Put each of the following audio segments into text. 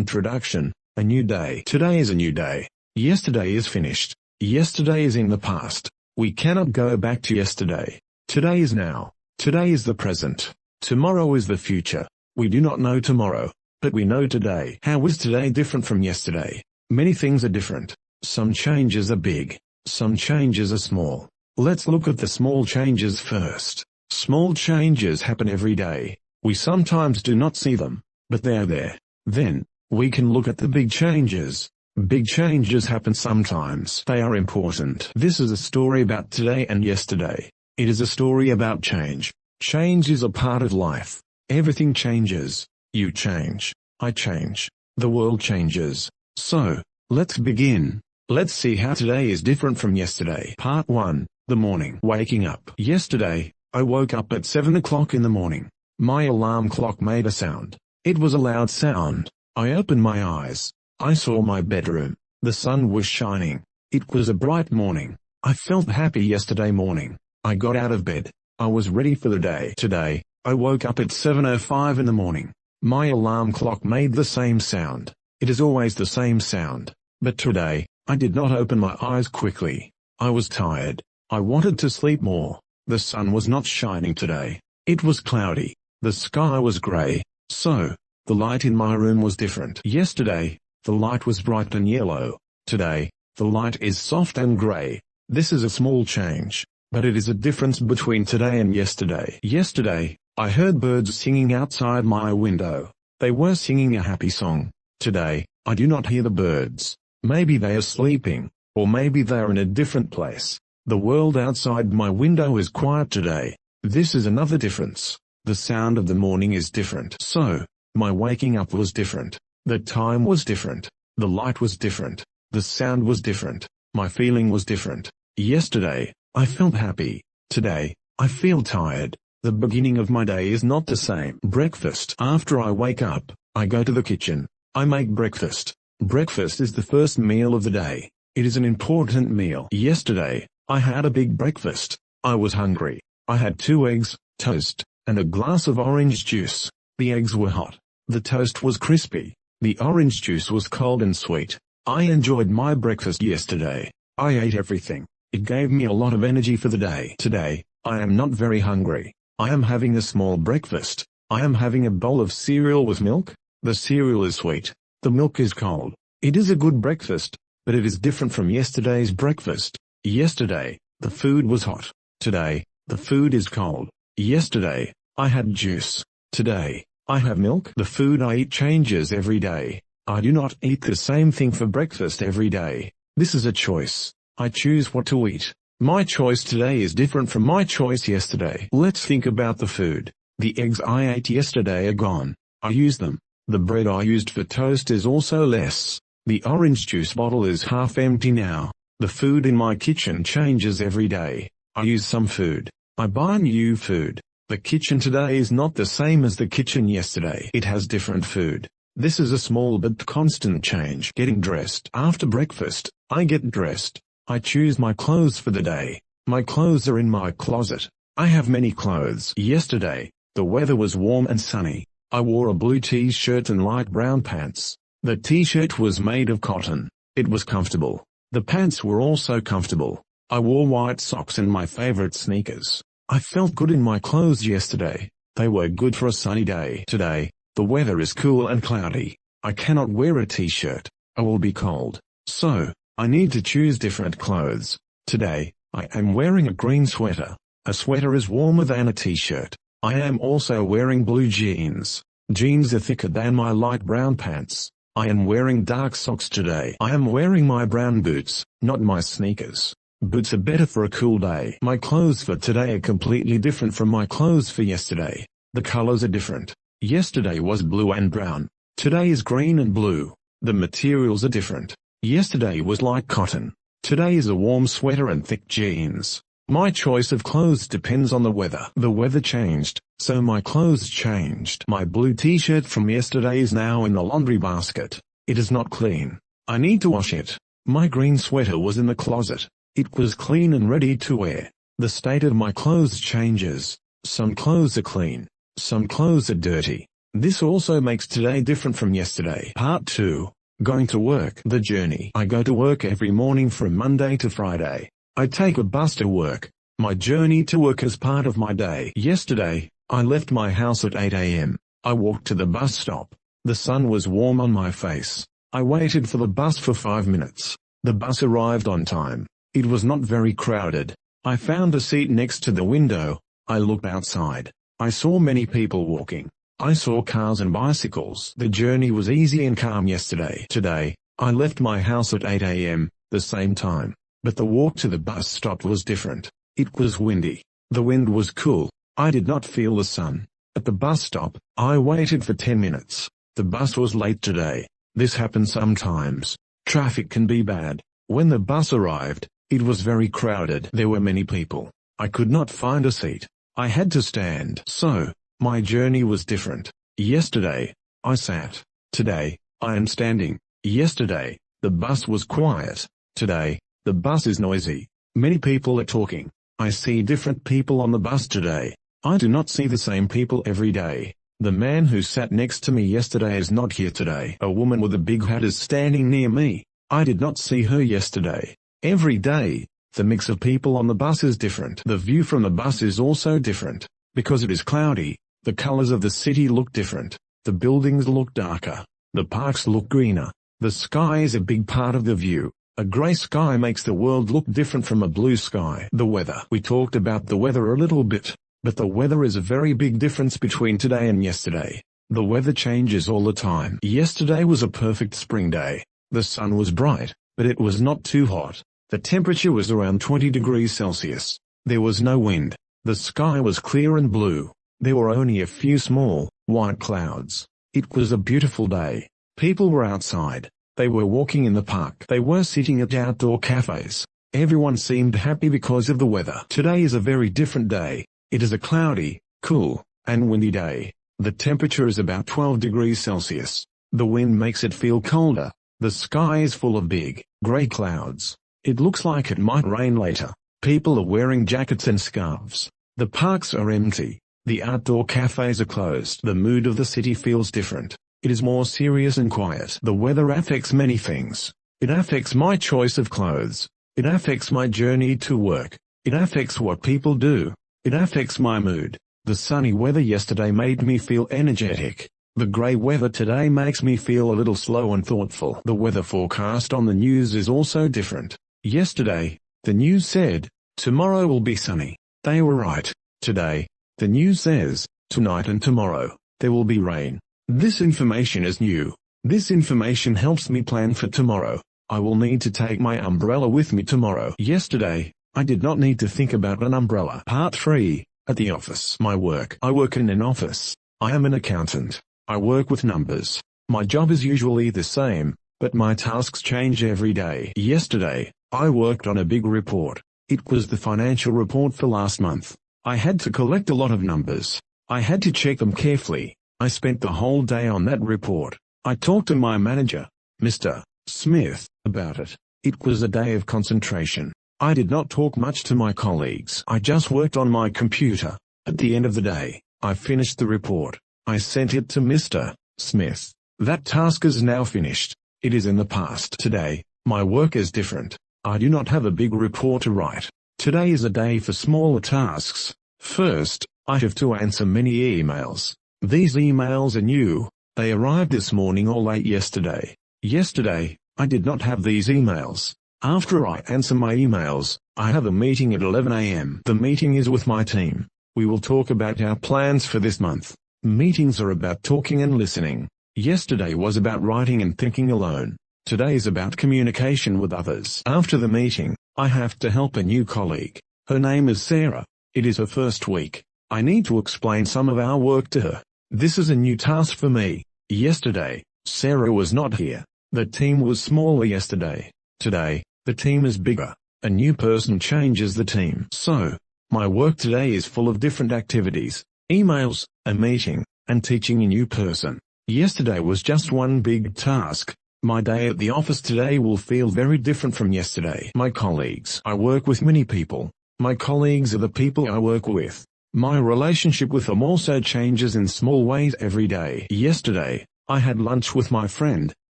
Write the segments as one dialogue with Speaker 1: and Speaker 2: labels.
Speaker 1: Introduction. A new day. Today is a new day. Yesterday is finished. Yesterday is in the past. We cannot go back to yesterday. Today is now. Today is the present. Tomorrow is the future. We do not know tomorrow, but we know today. How is today different from yesterday? Many things are different. Some changes are big. Some changes are small. Let's look at the small changes first. Small changes happen every day. We sometimes do not see them, but they are there. Then, we can look at the big changes. Big changes happen sometimes. They are important. This is a story about today and yesterday. It is a story about change. Change is a part of life. Everything changes. You change. I change. The world changes. So, let's begin. Let's see how today is different from yesterday. Part 1. The morning. Waking up. Yesterday, I woke up at 7 o'clock in the morning. My alarm clock made a sound. It was a loud sound. I opened my eyes. I saw my bedroom. The sun was shining. It was a bright morning. I felt happy yesterday morning. I got out of bed. I was ready for the day. Today, I woke up at 7:05 in the morning. My alarm clock made the same sound. It is always the same sound. But today, I did not open my eyes quickly. I was tired. I wanted to sleep more. The sun was not shining today. It was cloudy. The sky was gray. So, the light in my room was different. Yesterday, the light was bright and yellow. Today, the light is soft and gray. This is a small change, but it is a difference between today and yesterday. Yesterday, I heard birds singing outside my window. They were singing a happy song. Today, I do not hear the birds. Maybe they are sleeping, or maybe they are in a different place. The world outside my window is quiet today. This is another difference. The sound of the morning is different. So, my waking up was different. The time was different. The light was different. The sound was different. My feeling was different. Yesterday, I felt happy. Today, I feel tired. The beginning of my day is not the same. Breakfast. After I wake up, I go to the kitchen. I make breakfast. Breakfast is the first meal of the day. It is an important meal. Yesterday, I had a big breakfast. I was hungry. I had 2 eggs, toast, and a glass of orange juice. The eggs were hot. The toast was crispy. The orange juice was cold and sweet. I enjoyed my breakfast yesterday. I ate everything. It gave me a lot of energy for the day. Today, I am not very hungry. I am having a small breakfast. I am having a bowl of cereal with milk. The cereal is sweet. The milk is cold. It is a good breakfast, but it is different from yesterday's breakfast. Yesterday, the food was hot. Today, the food is cold. Yesterday, I had juice. Today, I have milk. The food I eat changes every day. I do not eat the same thing for breakfast every day. This is a choice. I choose what to eat. My choice today is different from my choice yesterday. Let's think about the food. The eggs I ate yesterday are gone. I use them. The bread I used for toast is also less. The orange juice bottle is half empty now. The food in my kitchen changes every day. I use some food. I buy new food. The kitchen today is not the same as the kitchen yesterday. It has different food. This is a small but constant change. Getting dressed. After breakfast, I get dressed. I choose my clothes for the day. My clothes are in my closet. I have many clothes. Yesterday, the weather was warm and sunny. I wore a blue t-shirt and light brown pants. The t-shirt was made of cotton. It was comfortable. The pants were also comfortable. I wore white socks and my favorite sneakers. I felt good in my clothes yesterday. They were good for a sunny day. Today, the weather is cool and cloudy. I cannot wear a t-shirt. I will be cold. So, I need to choose different clothes. Today, I am wearing a green sweater. A sweater is warmer than a t-shirt. I am also wearing blue jeans. Jeans are thicker than my light brown pants. I am wearing dark socks today. I am wearing my brown boots, not my sneakers. Boots are better for a cool day. My clothes for today are completely different from my clothes for yesterday. The colors are different. Yesterday was blue and brown. Today is green and blue. The materials are different. Yesterday was light cotton. Today is a warm sweater and thick jeans. My choice of clothes depends on the weather. The weather changed, so my clothes changed. My blue t-shirt from yesterday is now in the laundry basket. It is not clean. I need to wash it. My green sweater was in the closet. It was clean and ready to wear. The state of my clothes changes. Some clothes are clean. Some clothes are dirty. This also makes today different from yesterday. Part 2. Going to work. The journey. I go to work every morning from Monday to Friday. I take a bus to work. My journey to work is part of my day. Yesterday, I left my house at 8 a.m. I walked to the bus stop. The sun was warm on my face. I waited for the bus for 5 minutes. The bus arrived on time. It was not very crowded. I found a seat next to the window. I looked outside. I saw many people walking. I saw cars and bicycles. The journey was easy and calm yesterday. Today, I left my house at 8 a.m., the same time. But the walk to the bus stop was different. It was windy. The wind was cool. I did not feel the sun. At the bus stop, I waited for 10 minutes. The bus was late today. This happens sometimes. Traffic can be bad. When the bus arrived, it was very crowded. There were many people. I could not find a seat. I had to stand. So, my journey was different. Yesterday, I sat. Today, I am standing. Yesterday, the bus was quiet. Today, the bus is noisy. Many people are talking. I see different people on the bus today. I do not see the same people every day. The man who sat next to me yesterday is not here today. A woman with a big hat is standing near me. I did not see her yesterday. Every day, the mix of people on the bus is different. The view from the bus is also different. Because it is cloudy, the colors of the city look different. The buildings look darker. The parks look greener. The sky is a big part of the view. A gray sky makes the world look different from a blue sky. The weather. We talked about the weather a little bit, but the weather is a very big difference between today and yesterday. The weather changes all the time. Yesterday was a perfect spring day. The sun was bright, but it was not too hot. The temperature was around 20 degrees Celsius. There was no wind. The sky was clear and blue. There were only a few small, white clouds. It was a beautiful day. People were outside. They were walking in the park. They were sitting at outdoor cafes. Everyone seemed happy because of the weather. Today is a very different day. It is a cloudy, cool, and windy day. The temperature is about 12 degrees Celsius. The wind makes it feel colder. The sky is full of big, gray clouds. It looks like it might rain later. People are wearing jackets and scarves. The parks are empty. The outdoor cafes are closed. The mood of the city feels different. It is more serious and quiet. The weather affects many things. It affects my choice of clothes. It affects my journey to work. It affects what people do. It affects my mood. The sunny weather yesterday made me feel energetic. The grey weather today makes me feel a little slow and thoughtful. The weather forecast on the news is also different. Yesterday, the news said, tomorrow will be sunny. They were right. Today, the news says, tonight and tomorrow, there will be rain. This information is new. This information helps me plan for tomorrow. I will need to take my umbrella with me tomorrow. Yesterday, I did not need to think about an umbrella. Part 3. At the office. My work. I work in an office. I am an accountant. I work with numbers. My job is usually the same, but my tasks change every day. Yesterday, I worked on a big report. It was the financial report for last month. I had to collect a lot of numbers. I had to check them carefully. I spent the whole day on that report. I talked to my manager, Mr. Smith, about it. It was a day of concentration. I did not talk much to my colleagues. I just worked on my computer. At the end of the day, I finished the report. I sent it to Mr. Smith. That task is now finished. It is in the past. Today, my work is different. I do not have a big report to write. Today is a day for smaller tasks. First, I have to answer many emails. These emails are new. They arrived this morning or late yesterday. Yesterday, I did not have these emails. After I answer my emails, I have a meeting at 11 a.m. The meeting is with my team. We will talk about our plans for this month. Meetings are about talking and listening. Yesterday was about writing and thinking alone. Today is about communication with others. After the meeting, I have to help a new colleague. Her name is Sarah. It is her first week. I need to explain some of our work to her. This is a new task for me. Yesterday, Sarah was not here. The team was smaller yesterday. Today, the team is bigger. A new person changes the team. So, my work today is full of different activities, emails, a meeting, and teaching a new person. Yesterday was just one big task. My day at the office today will feel very different from yesterday. My colleagues. I work with many people. My colleagues are the people I work with. My relationship with them also changes in small ways every day. Yesterday, I had lunch with my friend,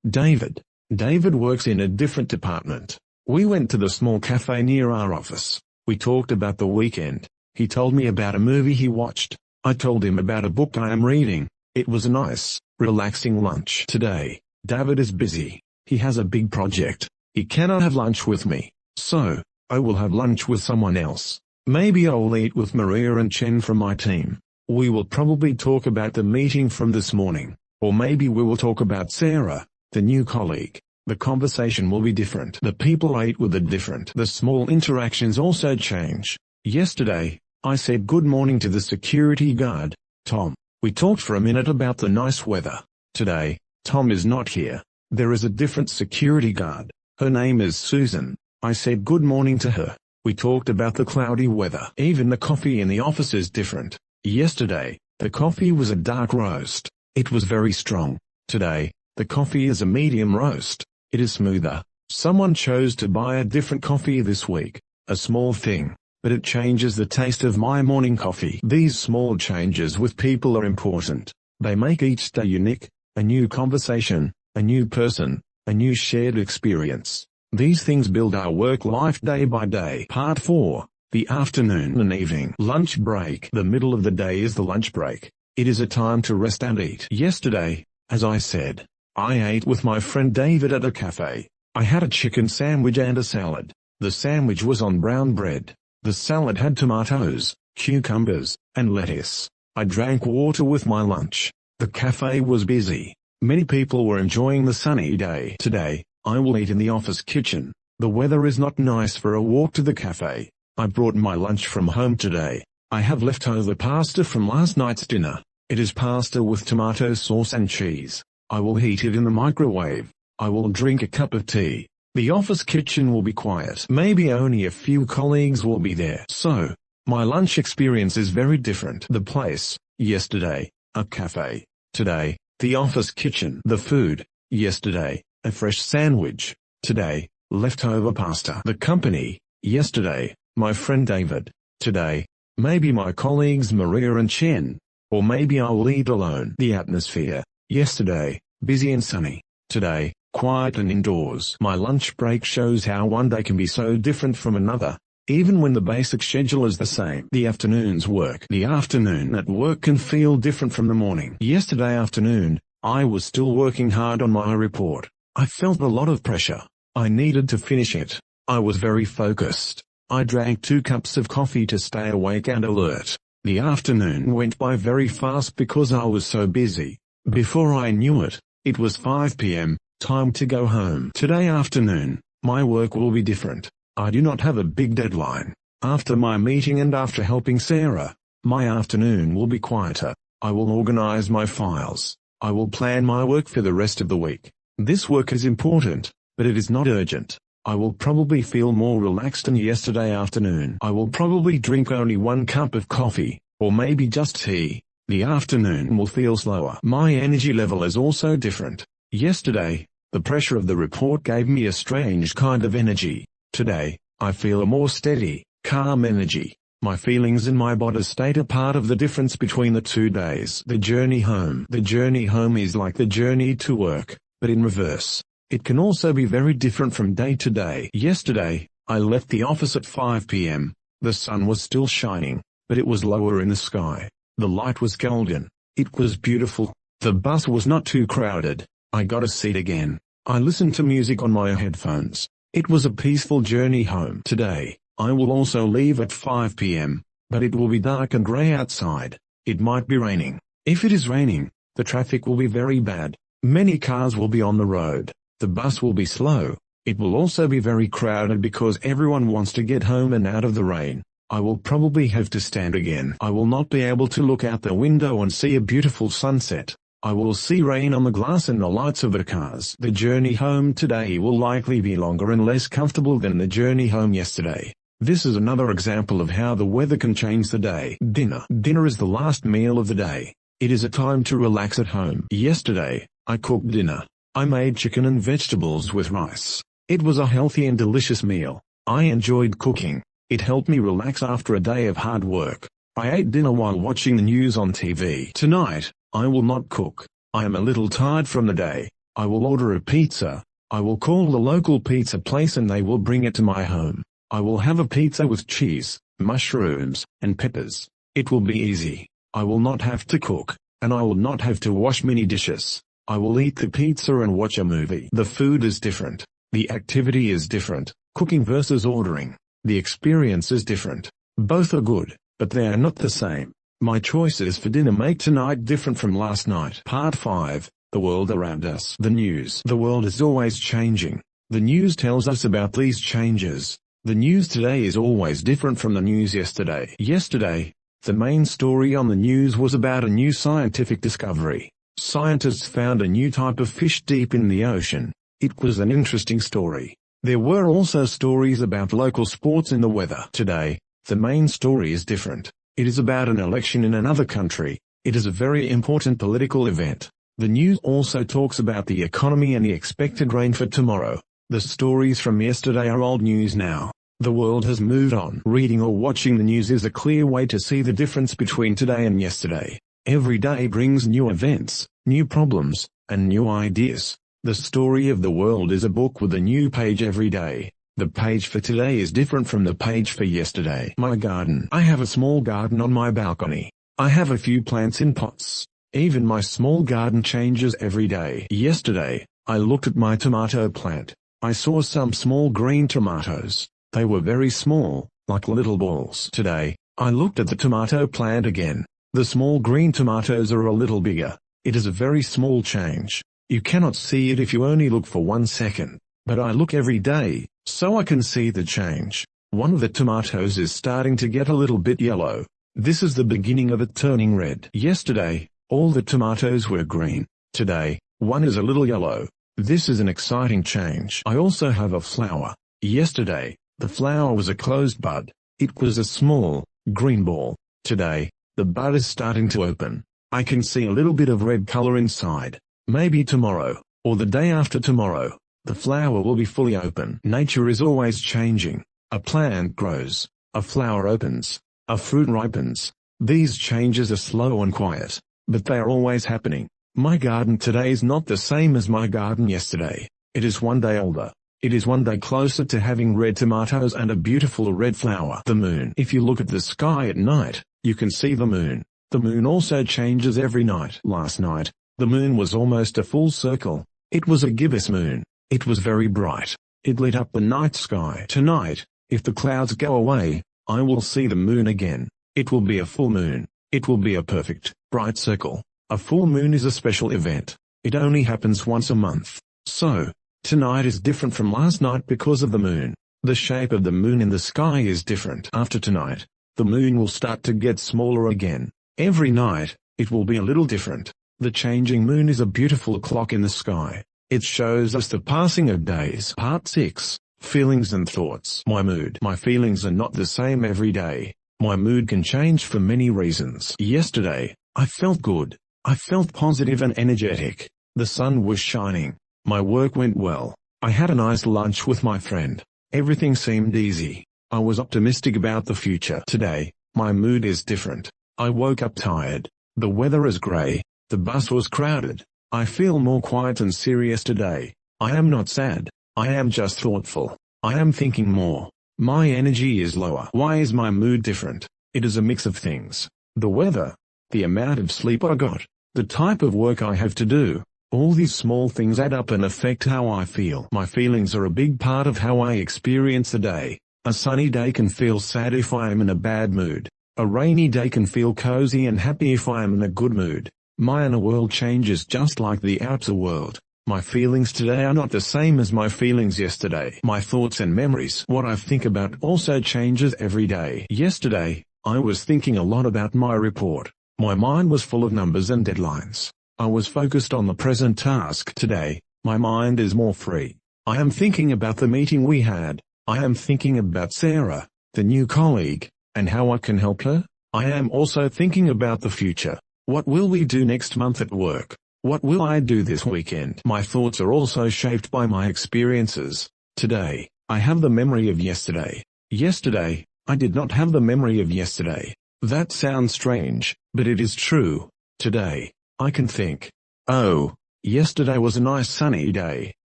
Speaker 1: David. David works in a different department. We went to the small cafe near our office. We talked about the weekend. He told me about a movie he watched. I told him about a book I am reading. It was a nice, relaxing lunch. Today, David is busy. He has a big project. He cannot have lunch with me. So, I will have lunch with someone else. Maybe I will eat with Maria and Chen from my team. We will probably talk about the meeting from this morning. Or maybe we will talk about Sarah, the new colleague. The conversation will be different. The people I eat with are different. The small interactions also change. Yesterday, I said good morning to the security guard, Tom. We talked for a minute about the nice weather. Today, Tom is not here. There is a different security guard. Her name is Susan. I said good morning to her. We talked about the cloudy weather. Even the coffee in the office is different. Yesterday, the coffee was a dark roast. It was very strong. Today, the coffee is a medium roast. It is smoother. Someone chose to buy a different coffee this week. A small thing, but it changes the taste of my morning coffee. These small changes with people are important. They make each day unique, a new conversation, a new person, a new shared experience. These things build our work life day by day. Part 4. The afternoon and evening. Lunch break. The middle of the day is the lunch break. It is a time to rest and eat. Yesterday, as I said, I ate with my friend David at a cafe. I had a chicken sandwich and a salad. The sandwich was on brown bread. The salad had tomatoes, cucumbers, and lettuce. I drank water with my lunch. The cafe was busy. Many people were enjoying the sunny day. Today, I will eat in the office kitchen. The weather is not nice for a walk to the cafe. I brought my lunch from home today. I have leftover pasta from last night's dinner. It is pasta with tomato sauce and cheese. I will heat it in the microwave. I will drink a cup of tea. The office kitchen will be quiet. Maybe only a few colleagues will be there. So, my lunch experience is very different. The place, yesterday, a cafe. Today, the office kitchen. The food, yesterday, a fresh sandwich. Today, leftover pasta. The company, yesterday, my friend David. Today, maybe my colleagues Maria and Chen. Or maybe I'll eat alone. The atmosphere, yesterday, busy and sunny. Today, quiet and indoors. My lunch break shows how one day can be so different from another, even when the basic schedule is the same. The afternoon's work. The afternoon at work can feel different from the morning. Yesterday afternoon, I was still working hard on my report. I felt a lot of pressure. I needed to finish it. I was very focused. I drank 2 cups of coffee to stay awake and alert. The afternoon went by very fast because I was so busy. Before I knew it, it was 5 p.m., time to go home. Today afternoon, my work will be different. I do not have a big deadline. After my meeting and after helping Sarah, my afternoon will be quieter. I will organize my files. I will plan my work for the rest of the week. This work is important, but it is not urgent. I will probably feel more relaxed than yesterday afternoon. I will probably drink only 1 cup of coffee, or maybe just tea. The afternoon will feel slower. My energy level is also different. Yesterday, the pressure of the report gave me a strange kind of energy. Today, I feel a more steady, calm energy. My feelings and my body state are part of the difference between the 2 days. The journey home. The journey home is like the journey to work, but in reverse. It can also be very different from day to day. Yesterday, I left the office at 5 p.m. The sun was still shining, but it was lower in the sky. The light was golden. It was beautiful. The bus was not too crowded. I got a seat again. I listened to music on my headphones. It was a peaceful journey home. Today, I will also leave at 5 p.m., but it will be dark and gray outside. It might be raining. If it is raining, the traffic will be very bad. Many cars will be on the road. The bus will be slow. It will also be very crowded because everyone wants to get home and out of the rain. I will probably have to stand again. I will not be able to look out the window and see a beautiful sunset. I will see rain on the glass and the lights of the cars. The journey home today will likely be longer and less comfortable than the journey home yesterday. This is another example of how the weather can change the day. Dinner. Dinner is the last meal of the day. It is a time to relax at home. Yesterday, I cooked dinner. I made chicken and vegetables with rice. It was a healthy and delicious meal. I enjoyed cooking. It helped me relax after a day of hard work. I ate dinner while watching the news on TV. Tonight, I will not cook. I am a little tired from the day. I will order a pizza. I will call the local pizza place and they will bring it to my home. I will have a pizza with cheese, mushrooms, and peppers. It will be easy. I will not have to cook, and I will not have to wash many dishes. I will eat the pizza and watch a movie. The food is different. The activity is different. Cooking versus ordering. The experience is different. Both are good, but they are not the same. My choices for dinner make tonight different from last night. Part 5. The world around us. The news. The world is always changing. The news tells us about these changes. The news today is always different from the news yesterday. Yesterday, the main story on the news was about a new scientific discovery. Scientists found a new type of fish deep in the ocean. It was an interesting story. There were also stories about local sports and the weather. Today, the main story is different. It is about an election in another country. It is a very important political event. The news also talks about the economy and the expected rain for tomorrow. The stories from yesterday are old news now. The world has moved on. Reading or watching the news is a clear way to see the difference between today and yesterday. Every day brings new events, new problems, and new ideas. The story of the world is a book with a new page every day. The page for today is different from the page for yesterday. My garden. I have a small garden on my balcony. I have a few plants in pots. Even my small garden changes every day. Yesterday, I looked at my tomato plant. I saw some small green tomatoes. They were very small, like little balls. Today, I looked at the tomato plant again. The small green tomatoes are a little bigger. It is a very small change. You cannot see it if you only look for 1 second. But I look every day, so I can see the change. One of the tomatoes is starting to get a little bit yellow. This is the beginning of it turning red. Yesterday, all the tomatoes were green. Today, one is a little yellow. This is an exciting change. I also have a flower. Yesterday, the flower was a closed bud. It was a small, green ball. Today, the bud is starting to open. I can see a little bit of red color inside. Maybe tomorrow, or the day after tomorrow, the flower will be fully open. Nature is always changing. A plant grows. A flower opens. A fruit ripens. These changes are slow and quiet, but they are always happening. My garden today is not the same as my garden yesterday. It is one day older. It is one day closer to having red tomatoes and a beautiful red flower. The moon. If you look at the sky at night, you can see the moon. The moon also changes every night. Last night, the moon was almost a full circle. It was a gibbous moon. It was very bright. It lit up the night sky. Tonight, if the clouds go away, I will see the moon again. It will be a full moon. It will be a perfect, bright circle. A full moon is a special event. It only happens once a month. So, tonight is different from last night because of the moon. The shape of the moon in the sky is different. After tonight, the moon will start to get smaller again. Every night, it will be a little different. The changing moon is a beautiful clock in the sky. It shows us the passing of days. Part 6. Feelings and thoughts. My mood. My feelings are not the same every day. My mood can change for many reasons. Yesterday, I felt good. I felt positive and energetic. The sun was shining. My work went well. I had a nice lunch with my friend. Everything seemed easy. I was optimistic about the future. Today, my mood is different. I woke up tired. The weather is gray. The bus was crowded. I feel more quiet and serious today. I am not sad. I am just thoughtful. I am thinking more. My energy is lower. Why is my mood different? It is a mix of things. The weather, the amount of sleep I got, the type of work I have to do. All these small things add up and affect how I feel. My feelings are a big part of how I experience the day. A sunny day can feel sad if I am in a bad mood. A rainy day can feel cozy and happy if I am in a good mood. My inner world changes just like the outer world. My feelings today are not the same as my feelings yesterday. My thoughts and memories. What I think about also changes every day. Yesterday, I was thinking a lot about my report. My mind was full of numbers and deadlines. I was focused on the present task. Today, my mind is more free. I am thinking about the meeting we had. I am thinking about Sarah, the new colleague, and how I can help her. I am also thinking about the future. What will we do next month at work? What will I do this weekend? My thoughts are also shaped by my experiences. Today, I have the memory of yesterday. Yesterday, I did not have the memory of yesterday. That sounds strange, but it is true. Today, I can think, oh, yesterday was a nice sunny day.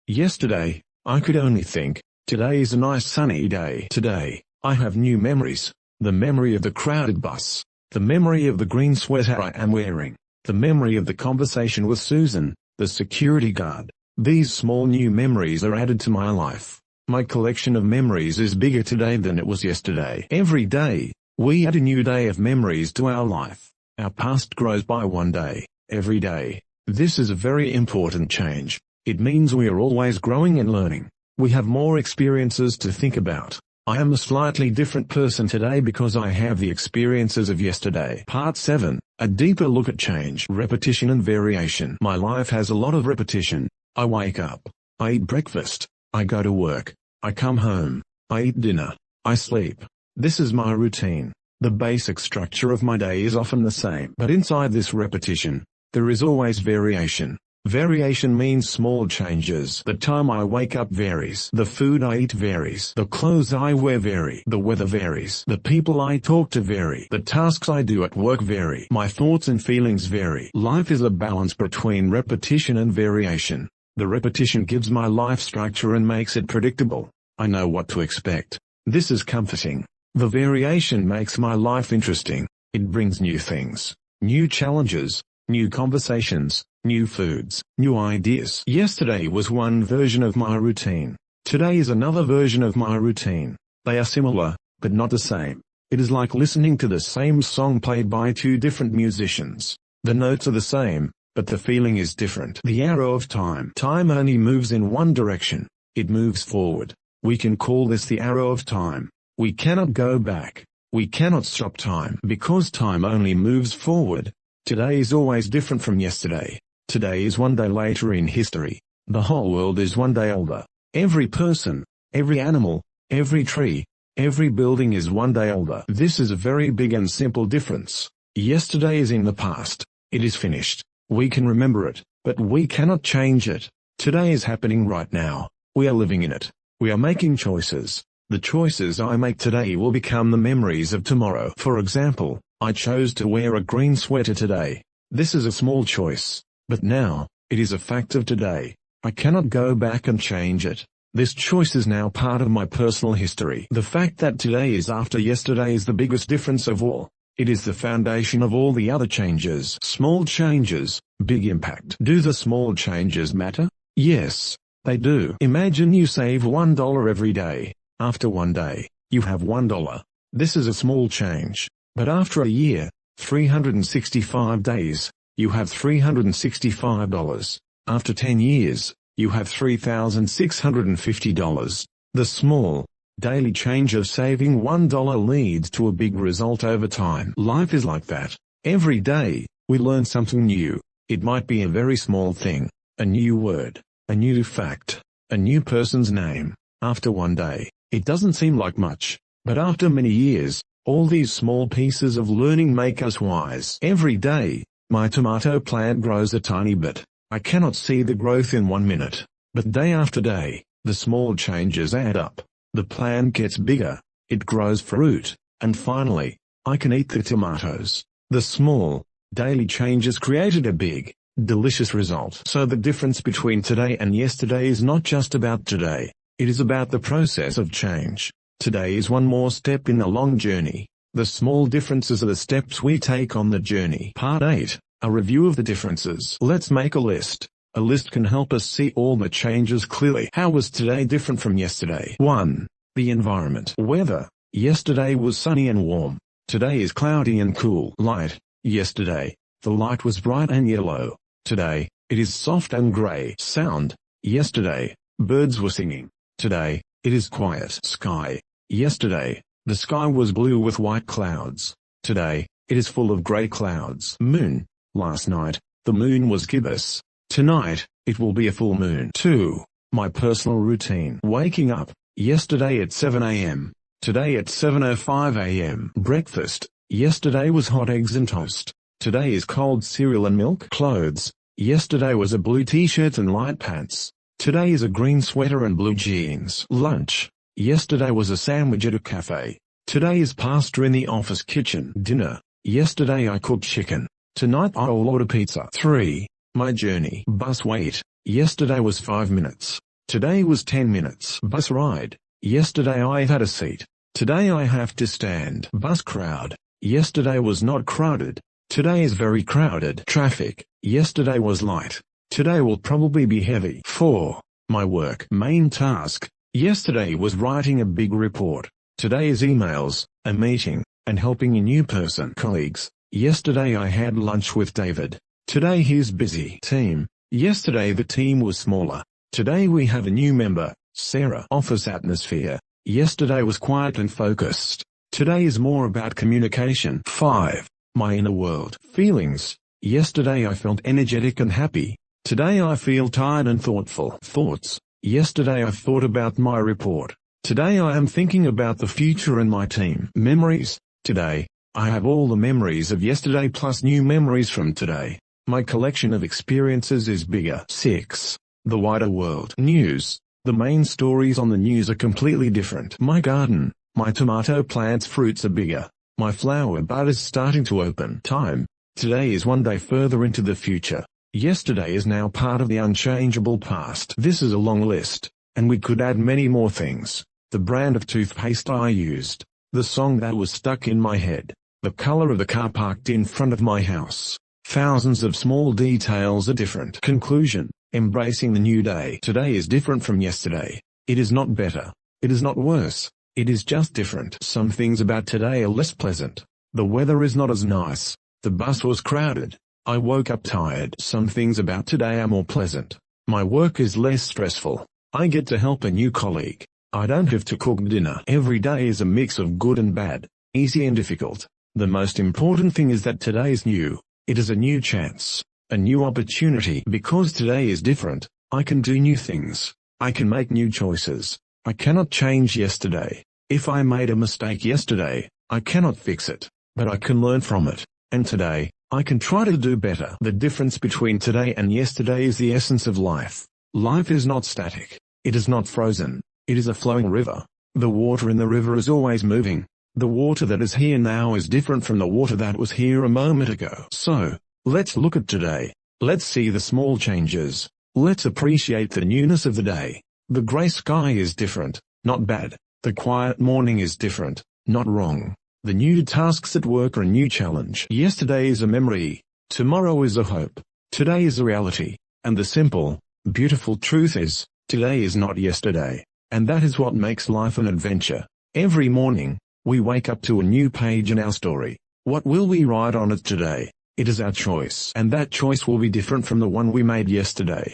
Speaker 1: Yesterday, I could only think, today is a nice sunny day. Today, I have new memories. The memory of the crowded bus. The memory of the green sweater I am wearing. The memory of the conversation with Susan, the security guard. These small new memories are added to my life. My collection of memories is bigger today than it was yesterday. Every day, we add a new day of memories to our life. Our past grows by one day, every day. This is a very important change. It means we are always growing and learning. We have more experiences to think about. I am a slightly different person today because I have the experiences of yesterday. Part 7. A deeper look at change, repetition and variation. My life has a lot of repetition. I wake up. I eat breakfast. I go to work. I come home. I eat dinner. I sleep. This is my routine. The basic structure of my day is often the same. But inside this repetition, there is always variation. Variation means small changes. The time I wake up varies. The food I eat varies. The clothes I wear vary. The weather varies. The people I talk to vary. The tasks I do at work vary. My thoughts and feelings vary. Life is a balance between repetition and variation. The repetition gives my life structure and makes it predictable. I know what to expect. This is comforting. The variation makes my life interesting. It brings new things, new challenges, new conversations, new foods, new ideas. Yesterday was one version of my routine. Today is another version of my routine. They are similar, but not the same. It is like listening to the same song played by two different musicians. The notes are the same, but the feeling is different. The arrow of time. Time only moves in one direction. It moves forward. We can call this the arrow of time. We cannot go back. We cannot stop time because time only moves forward. Today is always different from yesterday. Today is one day later in history. The whole world is one day older. Every person, every animal, every tree, every building is one day older. This is a very big and simple difference. Yesterday is in the past. It is finished. We can remember it, but we cannot change it. Today is happening right now. We are living in it. We are making choices. The choices I make today will become the memories of tomorrow. For example, I chose to wear a green sweater today. This is a small choice, but now, it is a fact of today. I cannot go back and change it. This choice is now part of my personal history. The fact that today is after yesterday is the biggest difference of all. It is the foundation of all the other changes. Small changes, big impact. Do the small changes matter? Yes, they do. Imagine you save $1 every day. After one day, you have $1. This is a small change. But after a year, 365 days, you have $365. After 10 years, you have $3,650. The small, daily change of saving $1 leads to a big result over time. Life is like that. Every day, we learn something new. It might be a very small thing, a new word, a new fact, a new person's name. After one day, it doesn't seem like much, but after many years, all these small pieces of learning make us wise. Every day, my tomato plant grows a tiny bit. I cannot see the growth in 1 minute, but day after day, the small changes add up. The plant gets bigger, it grows fruit, and finally, I can eat the tomatoes. The small, daily changes created a big, delicious result. So the difference between today and yesterday is not just about today. It is about the process of change. Today is one more step in a long journey. The small differences are the steps we take on the journey. Part 8. A review of the differences. Let's make a list. A list can help us see all the changes clearly. How was today different from yesterday? 1. The environment. Weather. Yesterday was sunny and warm. Today is cloudy and cool. Light. Yesterday, the light was bright and yellow. Today, it is soft and gray. Sound. Yesterday, birds were singing. Today, it is quiet. Sky. Yesterday, the sky was blue with white clouds. Today, it is full of gray clouds. Moon. Last night, the moon was gibbous. Tonight, it will be a full moon. 2. My personal routine. Waking up. Yesterday at 7 a.m. Today at 7:05 a.m. Breakfast. Yesterday was hot eggs and toast. Today is cold cereal and milk. Clothes. Yesterday was a blue t-shirt and light pants. Today is a green sweater and blue jeans. Lunch. Yesterday was a sandwich at a cafe. Today is pasta in the office kitchen. Dinner. Yesterday I cooked chicken. Tonight I'll order pizza. 3. My journey. Bus wait. Yesterday was 5 minutes. Today was 10 minutes. Bus ride. Yesterday I had a seat. Today I have to stand. Bus crowd. Yesterday was not crowded. Today is very crowded. Traffic. Yesterday was light. Today will probably be heavy. 4. My work. Main task. Yesterday was writing a big report. Today is emails, a meeting, and helping a new person. Colleagues. Yesterday I had lunch with David. Today he's busy. Team. Yesterday the team was smaller. Today we have a new member, Sarah. Office atmosphere. Yesterday was quiet and focused. Today is more about communication. 5. My inner world. Feelings. Yesterday I felt energetic and happy. Today I feel tired and thoughtful. Thoughts. Yesterday I thought about my report. Today I am thinking about the future and my team. Memories. Today, I have all the memories of yesterday plus new memories from today. My collection of experiences is bigger. 6. The wider world. News. The main stories on the news are completely different. My garden. My tomato plants' fruits are bigger. My flower bud is starting to open. Time. Today is one day further into the future. Yesterday is now part of the unchangeable past. This is a long list, and we could add many more things. The brand of toothpaste I used. The song that was stuck in my head. The color of the car parked in front of my house. Thousands of small details are different. Conclusion. Embracing the new day. Today is different from yesterday. It is not better. It is not worse. It is just different. Some things about today are less pleasant. The weather is not as nice. The bus was crowded. I woke up tired. Some things about today are more pleasant. My work is less stressful. I get to help a new colleague. I don't have to cook dinner. Every day is a mix of good and bad, easy and difficult. The most important thing is that today is new. It is a new chance, a new opportunity. Because today is different, I can do new things. I can make new choices. I cannot change yesterday. If I made a mistake yesterday, I cannot fix it, but I can learn from it. And today, I can try to do better. The difference between today and yesterday is the essence of life. Life is not static. It is not frozen. It is a flowing river. The water in the river is always moving. The water that is here now is different from the water that was here a moment ago. So, let's look at today. Let's see the small changes. Let's appreciate the newness of the day. The gray sky is different, not bad. The quiet morning is different, not wrong. The new tasks at work are a new challenge. Yesterday is a memory. Tomorrow is a hope. Today is a reality. And the simple, beautiful truth is, today is not yesterday. And that is what makes life an adventure. Every morning, we wake up to a new page in our story. What will we write on it today? It is our choice. And that choice will be different from the one we made yesterday.